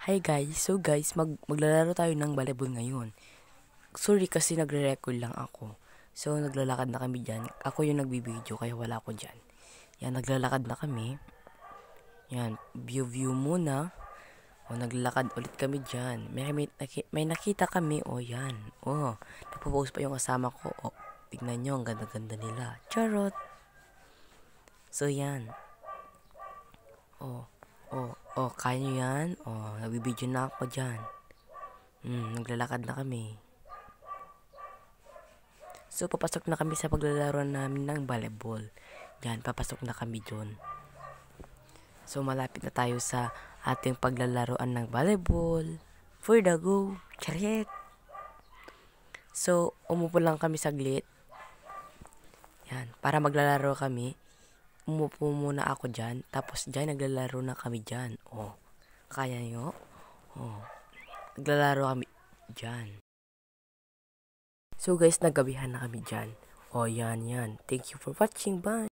Hi guys, so guys, maglalaro tayo ng volleyball ngayon. Sorry kasi nagre-record lang ako. So naglalakad na kami dyan. Ako yung nagbibideo kaya wala ako dyan. Yan, naglalakad na kami. Yan, view muna. O, naglalakad ulit kami dyan. May nakita kami. O, yan. O, nagpo-post pa yung kasama ko. O, tignan nyo, ang ganda-ganda nila. Charot! So, yan. Kaya nyo yan? Nagbibideo na ako dyan. Naglalakad na kami. So, papasok na kami sa paglalaro namin ng volleyball. Yan, papasok na kami dun. So, malapit na tayo sa ating paglalaroan ng volleyball. For the go! Charet! So, umupo lang kami saglit. Yan, para maglalaro kami. Umupo muna ako dyan. Tapos dyan, naglalaro na kami dyan. O, kaya nyo? O, naglalaro kami dyan. So guys, nagabihan na kami dyan. O, yan. Thank you for watching. Bye!